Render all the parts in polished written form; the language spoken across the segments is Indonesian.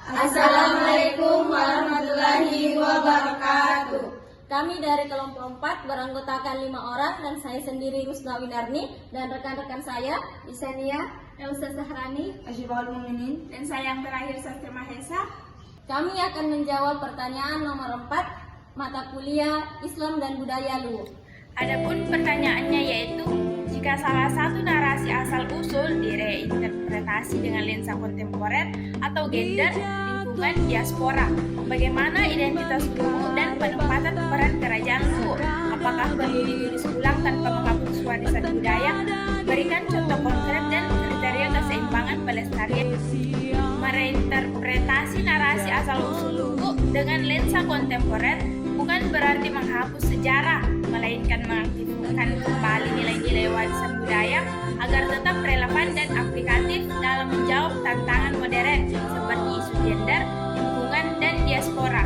Assalamualaikum warahmatullahi wabarakatuh. Kami dari kelompok 4 beranggotakan 5 orang dan saya sendiri Rusna Winarni dan rekan-rekan saya Isania, Elsa Sahrani, Asyiful Muminin, dan saya yang terakhir Sastri Mahesa. Kami akan menjawab pertanyaan nomor 4 mata kuliah Islam dan Budaya Luwu. Adapun pertanyaannya yaitu, jika salah satu narasi asal-usul direinterpretasi dengan lensa kontemporer atau gender lingkungan diaspora, bagaimana identitas Luwu dan penempatan peran kerajaan Luwu? Apakah perlu ditulis ulang tanpa menghapus warisan budaya? Berikan contoh konkret dan kriteria keseimbangan pelestarian. Mereinterpretasi narasi asal-usul Luwu dengan lensa kontemporer bukan berarti menghapus sejarah, melainkan mengaktifkan kembali nilai-nilai warisan budaya agar tetap relevan dan aplikatif dalam menjawab tantangan modern seperti isu gender, lingkungan, dan diaspora.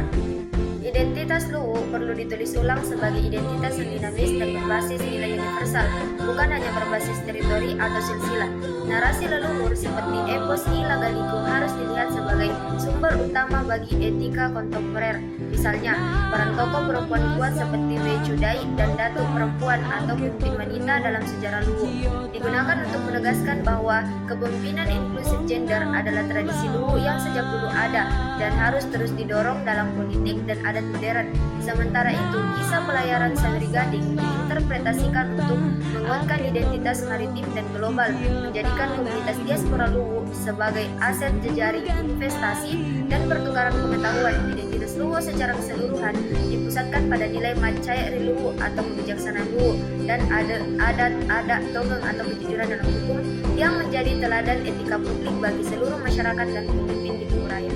Identitas Luwu perlu ditulis ulang sebagai identitas yang dinamis dan berbasis nilai universal, bukan hanya berbasis teritori atau silsilah. Narasi leluhur seperti epos Ilagaligo harus dilihat sebagai sumber utama bagi etika kontemporer. Misalnya, peran tokoh perempuan kuat seperti Wecudai dan datuk perempuan atau pemimpin wanita dalam sejarah Luwu digunakan untuk menegaskan bahwa kepemimpinan inklusif gender adalah tradisi Luwu yang sejak dulu ada dan harus terus didorong dalam politik dan adat modern. Sementara itu, kisah pelayaran Sangri Gading diinterpretasikan untuk menguatkan identitas maritim dan global, menjadikan komunitas diaspora Luwu sebagai aset jejaring investasi dan pertukaran pengetahuan. Identitas Luwu secara keseluruhan dipusatkan pada nilai Macairi Luwu atau kebijaksanaan Luwu dan adat togeng atau kejujuran dalam hukum yang menjadi teladan etika publik bagi seluruh masyarakat dan pemimpin di Luwu Raya.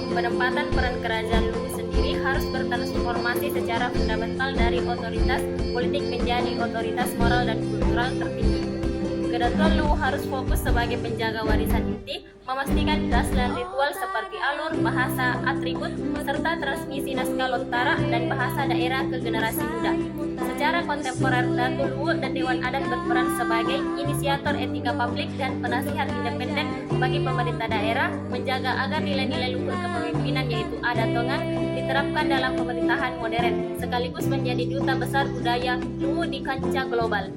Penempatan peran kerajaan Luwu sendiri harus bertransformasi secara fundamental dari otoritas politik menjadi otoritas moral dan kultural tertinggi. Kedaton Luwu harus fokus sebagai penjaga warisan inti, memastikan das dan ritual seperti alur, bahasa, atribut, serta transmisi naskah lontara dan bahasa daerah ke generasi muda. Secara kontemporer, Datuk Luwu dan Dewan Adat berperan sebagai inisiator etika publik dan penasihat independen bagi pemerintah daerah, menjaga agar nilai-nilai luhur kepemimpinan yaitu adat tongan diterapkan dalam pemerintahan modern, sekaligus menjadi duta besar budaya Luwu di kancah global.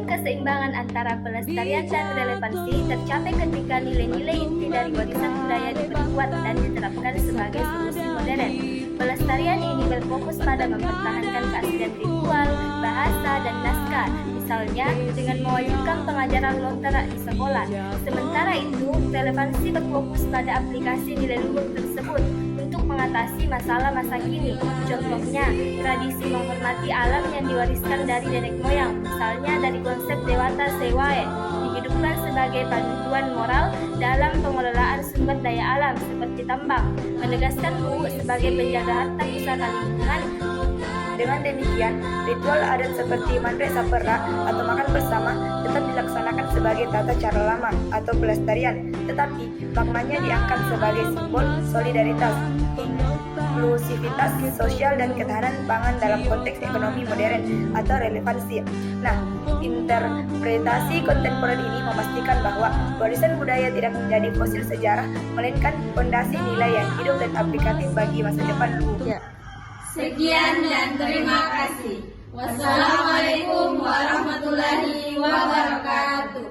Keseimbangan antara pelestarian dan relevansi tercapai ketika nilai-nilai inti dari warisan budaya diperkuat dan diterapkan sebagai solusi modern. Pelestarian ini berfokus pada mempertahankan keaslian ritual, bahasa, dan naskah, misalnya dengan mewajibkan pengajaran lontara di sekolah. Sementara itu, relevansi berfokus pada aplikasi nilai luhur tersebut untuk mengatasi masalah masa kini. Contohnya, tradisi menghormati alam yang diwariskan dari nenek moyang, misalnya dari konsep Dewata Sewae, dihidupkan sebagai panduan moral dalam pengelolaan sumber daya alam seperti tambang, menegaskan Luwu sebagai penjaga harta pusaka lingkungan. Dengan demikian, ritual adat seperti mandre sapera atau makan bersama tetap dilaksanakan sebagai tata cara lama atau pelestarian, tetapi maknanya diangkat sebagai simbol solidaritas, inklusivitas sosial dan ketahanan pangan dalam konteks ekonomi modern atau relevansi. Nah, interpretasi kontemporer ini memastikan bahwa warisan budaya tidak menjadi fosil sejarah, melainkan fondasi nilai yang hidup dan aplikatif bagi masa depan Luwu. Sekian dan terima kasih. Wassalamualaikum warahmatullahi wabarakatuh.